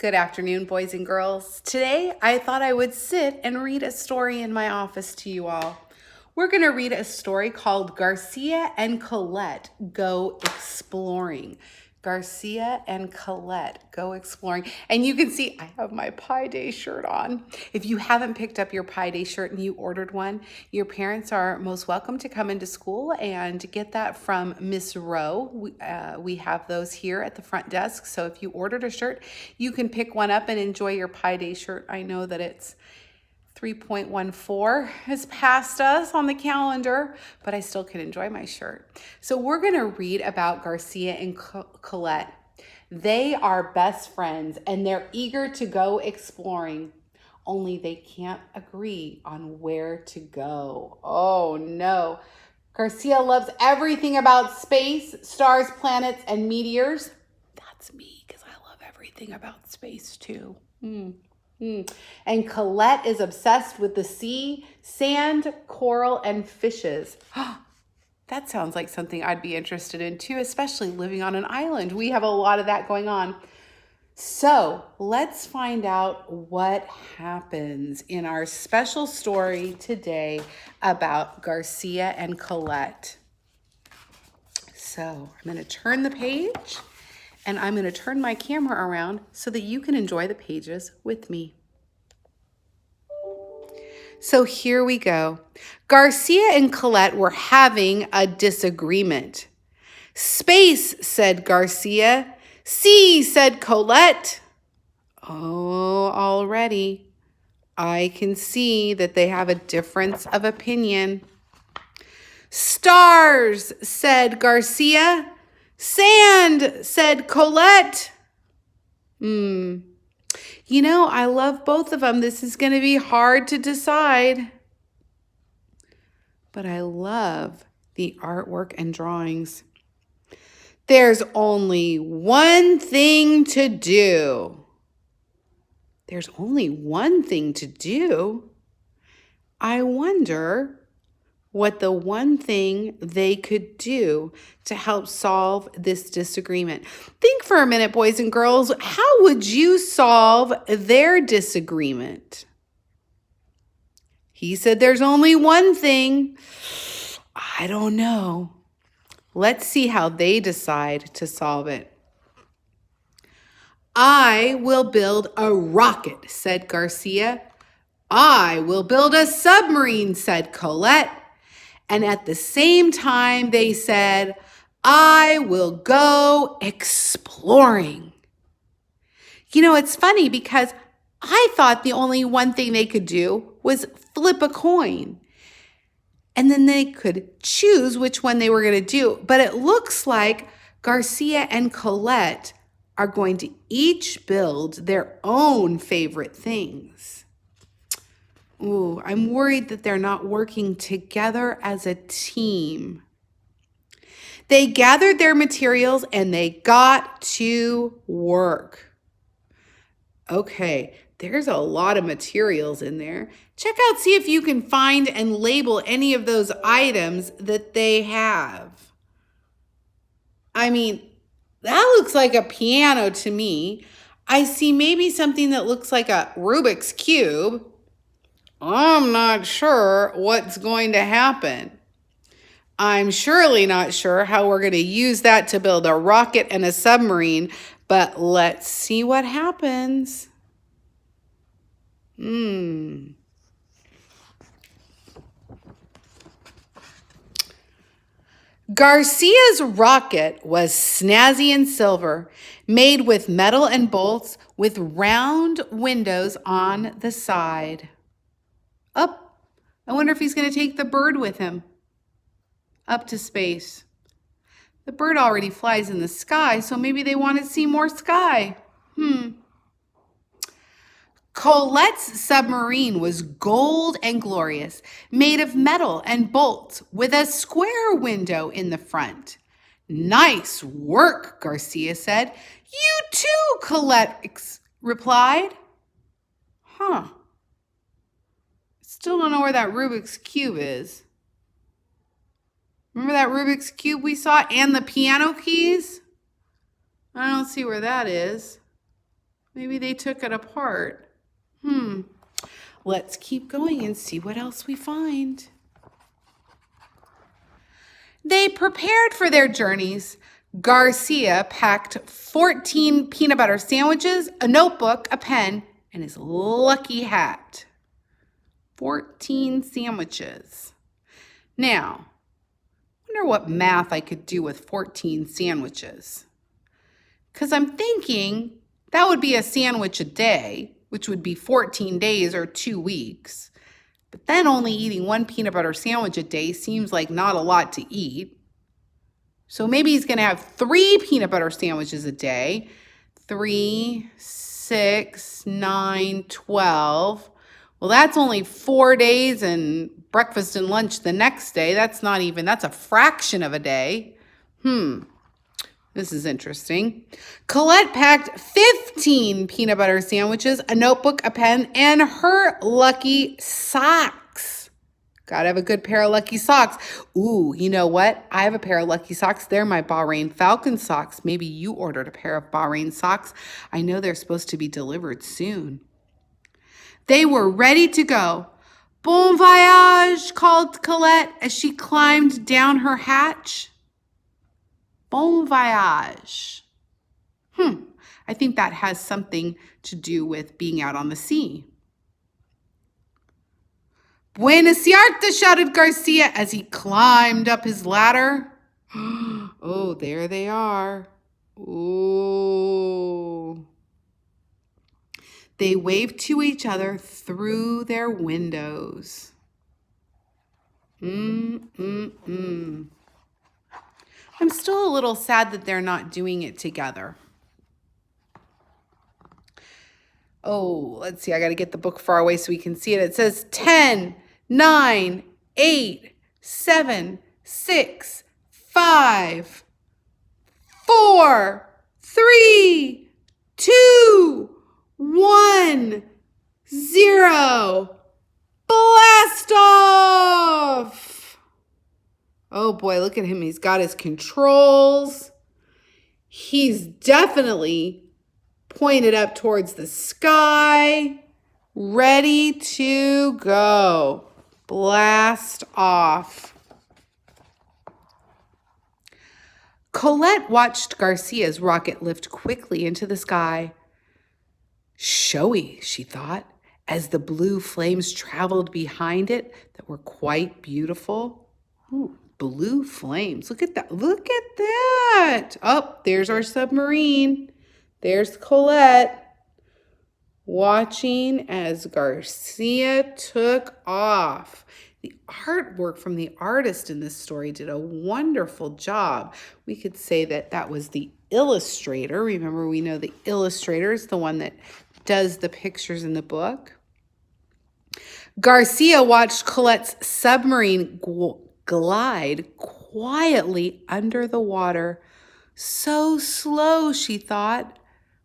Good afternoon, boys and girls. Today, I thought I would sit and read a story in my office to you all. We're going to read a story called Garcia and Colette Go Exploring. Garcia and Colette Go Exploring. And you can see I have my Pi Day shirt on. If you haven't picked up your Pi Day shirt and you ordered one, your parents are most welcome to come into school and get that from Miss Rowe. We have those here at the front desk. So if you ordered a shirt, you can pick one up and enjoy your Pi Day shirt. I know that it's 3.14 has passed us on the calendar, but I still can enjoy my shirt. So we're going to read about Garcia and Colette. They are best friends and they're eager to go exploring, only they can't agree on where to go. Oh no. Garcia loves everything about space, stars, planets, and meteors. That's me because I love everything about space too. And Colette is obsessed with the sea, sand, coral, and fishes. That sounds like something I'd be interested in too, especially living on an island. We have a lot of that going on. So let's find out what happens in our special story today about Garcia and Colette. So I'm going to turn the page. And I'm going to turn my camera around so that you can enjoy the pages with me. So here we go. Garcia and Colette were having a disagreement. Space, said Garcia. Sea, said Colette. Oh, already. I can see that they have a difference of opinion. Stars, said Garcia. Sand, said Colette. You know, I love both of them. This is going to be hard to decide. But I love the artwork and drawings. There's only one thing to do. There's only one thing to do. I wonder what the one thing they could do to help solve this disagreement. Think for a minute, boys and girls. How would you solve their disagreement? He said there's only one thing. I don't know. Let's see how they decide to solve it. I will build a rocket, said Garcia. I will build a submarine, said Colette. And at the same time, they said, I will go exploring. You know, it's funny because I thought the only one thing they could do was flip a coin. And then they could choose which one they were going to do. But it looks like Garcia and Colette are going to each build their own favorite things. Ooh, I'm worried that they're not working together as a team. They gathered their materials and they got to work. Okay, there's a lot of materials in there. Check out, see if you can find and label any of those items that they have. I mean, that looks like a piano to me. I see maybe something that looks like a Rubik's Cube. I'm not sure what's going to happen. I'm surely not sure how we're going to use that to build a rocket and a submarine, but let's see what happens. Garcia's rocket was snazzy and silver, made with metal and bolts with round windows on the side. Up. I wonder if he's going to take the bird with him up to space. The bird already flies in the sky, so maybe they want to see more sky. Colette's submarine was gold and glorious, made of metal and bolts with a square window in the front. Nice work, Garcia said. You too, Colette replied. Still don't know where that Rubik's Cube is. Remember that Rubik's Cube we saw and the piano keys? I don't see where that is. Maybe they took it apart. Let's keep going and see what else we find. They prepared for their journeys. Garcia packed 14 peanut butter sandwiches, a notebook, a pen, and his lucky hat. 14 sandwiches. Now, I wonder what math I could do with 14 sandwiches. Because I'm thinking that would be a sandwich a day, which would be 14 days or 2 weeks. But then only eating one peanut butter sandwich a day seems like not a lot to eat. So maybe he's going to have 3 peanut butter sandwiches a day. 3, 6, 9, 12. Well, that's only 4 days and breakfast and lunch the next day. That's a fraction of a day. This is interesting. Colette packed 15 peanut butter sandwiches, a notebook, a pen, and her lucky socks. Gotta have a good pair of lucky socks. Ooh, you know what? I have a pair of lucky socks. They're my Bahrain Falcon socks. Maybe you ordered a pair of Bahrain socks. I know they're supposed to be delivered soon. They were ready to go. Bon voyage, called Colette as she climbed down her hatch. Bon voyage. I think that has something to do with being out on the sea. Buena suerte, shouted Garcia as he climbed up his ladder. Oh, there they are. Oh. They waved to each other through their windows. I'm still a little sad that they're not doing it together. Oh, let's see. I got to get the book far away so we can see it. It says 10, 9, 8, 7, 6, 5, 4, 3, 2, 1, 0. Blast off! Oh boy, look at him. He's got his controls. He's definitely pointed up towards the sky, ready to go. Blast off. Colette watched Garcia's rocket lift quickly into the sky. Showy, she thought, as the blue flames traveled behind it that were quite beautiful. Ooh, blue flames. Look at that. Look at that. Oh, there's our submarine. There's Colette watching as Garcia took off. The artwork from the artist in this story did a wonderful job. We could say that that was the illustrator. Remember, we know the illustrator is the one that does the pictures in the book. Garcia watched Colette's submarine glide quietly under the water. So slow, she thought,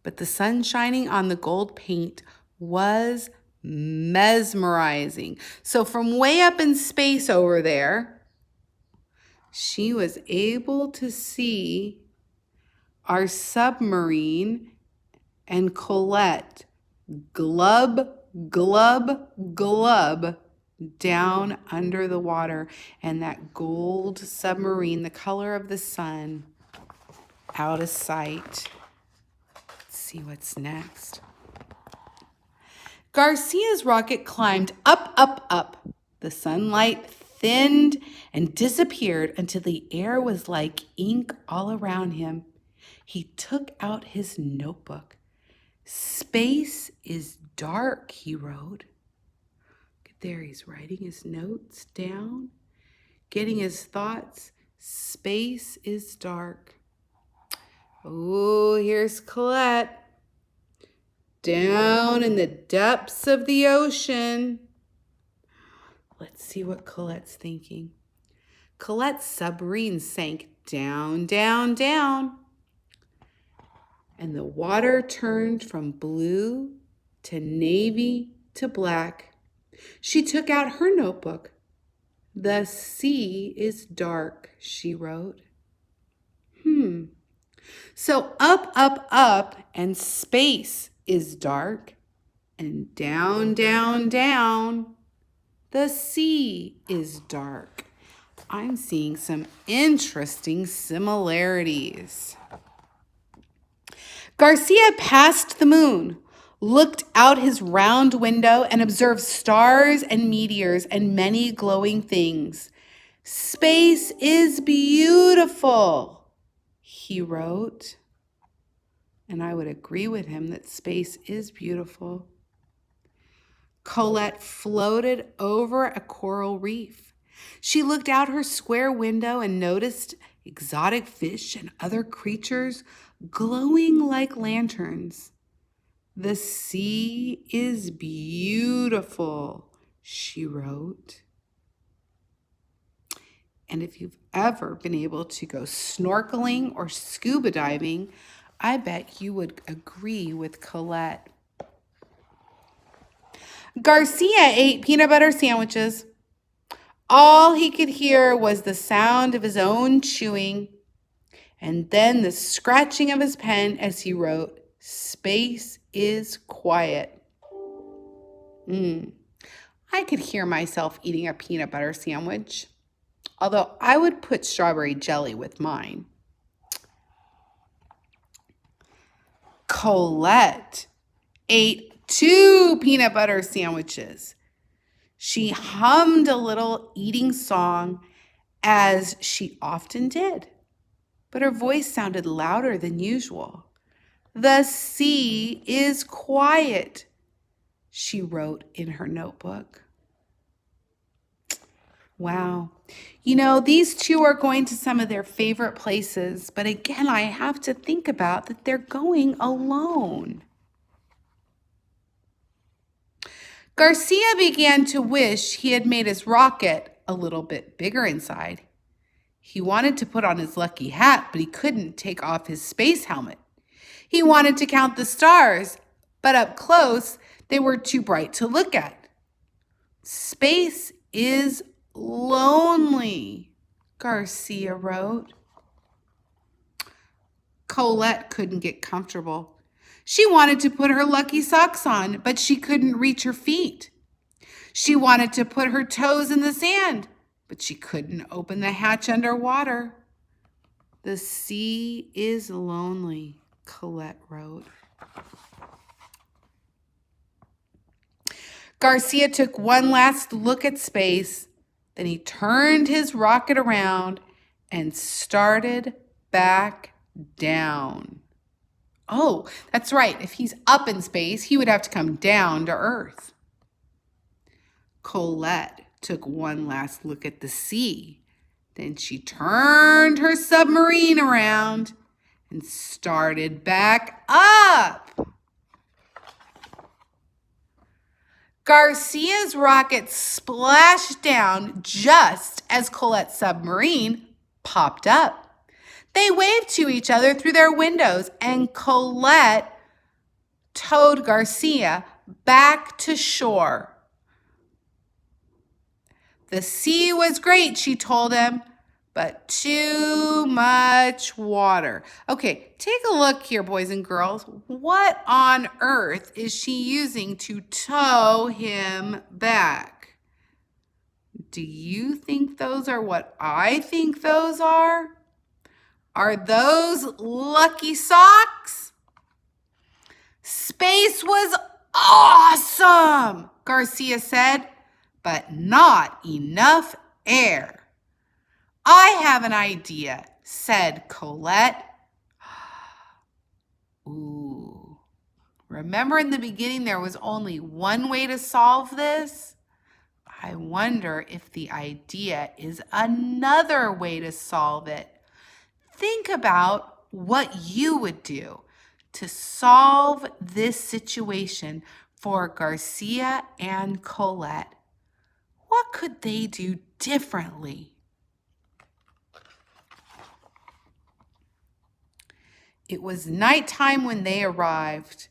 but the sun shining on the gold paint was mesmerizing. So from way up in space over there, she was able to see our submarine and Colette glub, glub, glub down under the water, and that gold submarine, the color of the sun, out of sight. Let's see what's next. Garcia's rocket climbed up, up, up. The sunlight thinned and disappeared until the air was like ink all around him. He took out his notebook. Space is dark, he wrote. Look at there, he's writing his notes down, getting his thoughts. Space is dark. Oh, here's Colette. Down in the depths of the ocean. Let's see what Colette's thinking. Colette's submarine sank down, down, down. And the water turned from blue to navy to black. She took out her notebook. The sea is dark, she wrote. So up, up, up, and space is dark, and down, down, down, the sea is dark. I'm seeing some interesting similarities. Garcia passed the moon, looked out his round window, and observed stars and meteors and many glowing things. Space is beautiful, he wrote. And I would agree with him that space is beautiful. Colette floated over a coral reef. She looked out her square window and noticed exotic fish and other creatures glowing like lanterns. The sea is beautiful, she wrote. And if you've ever been able to go snorkeling or scuba diving, I bet you would agree with Colette. Garcia ate peanut butter sandwiches. All he could hear was the sound of his own chewing and then the scratching of his pen as he wrote, "Space is quiet." I could hear myself eating a peanut butter sandwich, although I would put strawberry jelly with mine. Colette ate 2 peanut butter sandwiches. She hummed a little eating song, as she often did, but her voice sounded louder than usual. "The sea is quiet," she wrote in her notebook. Wow. You know, these two are going to some of their favorite places, but again, I have to think about that they're going alone. Garcia began to wish he had made his rocket a little bit bigger inside. He wanted to put on his lucky hat, but he couldn't take off his space helmet. He wanted to count the stars, but up close, they were too bright to look at. Space is lonely, Garcia wrote. Colette couldn't get comfortable. She wanted to put her lucky socks on, but she couldn't reach her feet. She wanted to put her toes in the sand, but she couldn't open the hatch underwater. The sea is lonely, Colette wrote. Garcia took one last look at space, then he turned his rocket around and started back down. Oh, that's right. If he's up in space, he would have to come down to Earth. Colette took one last look at the sea. Then she turned her submarine around and started back up. Garcia's rocket splashed down just as Colette's submarine popped up. They waved to each other through their windows, and Colette towed Garcia back to shore. The sea was great, she told him, but too much water. Okay, take a look here, boys and girls. What on earth is she using to tow him back? Do you think those are what I think those are? Are those lucky socks? Space was awesome, Garcia said, but not enough air. I have an idea, said Colette. Ooh. Remember in the beginning there was only one way to solve this? I wonder if the idea is another way to solve it. Think about what you would do to solve this situation for Garcia and Colette. What could they do differently? It was nighttime when they arrived.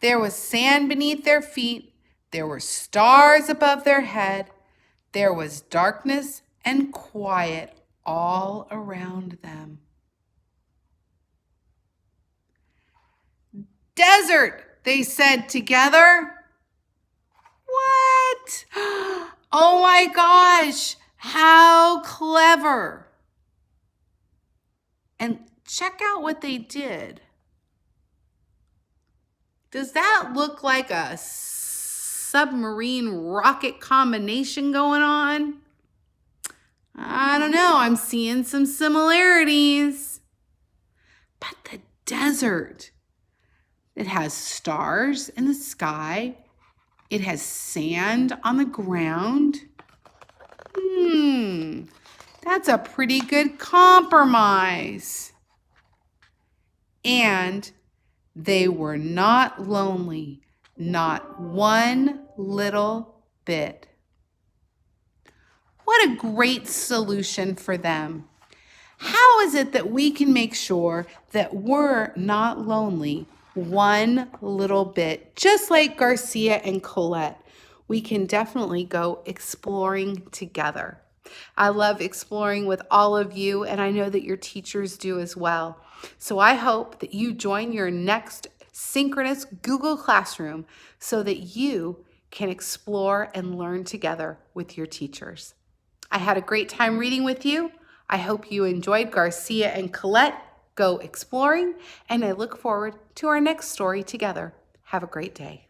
There was sand beneath their feet. There were stars above their head. There was darkness and quiet all around them. desert, they said together. What? Oh my gosh, how clever. And check out what they did. Does that look like a submarine rocket combination going on? I don't know. I'm seeing some similarities. But the desert, it has stars in the sky. It has sand on the ground. That's a pretty good compromise. And they were not lonely, not one little bit. What a great solution for them. How is it that we can make sure that we're not lonely one little bit? Just like Garcia and Colette, we can definitely go exploring together. I love exploring with all of you, and I know that your teachers do as well. So I hope that you join your next synchronous Google Classroom so that you can explore and learn together with your teachers. I had a great time reading with you. I hope you enjoyed Garcia and Colette Go Exploring, and I look forward to our next story together. Have a great day.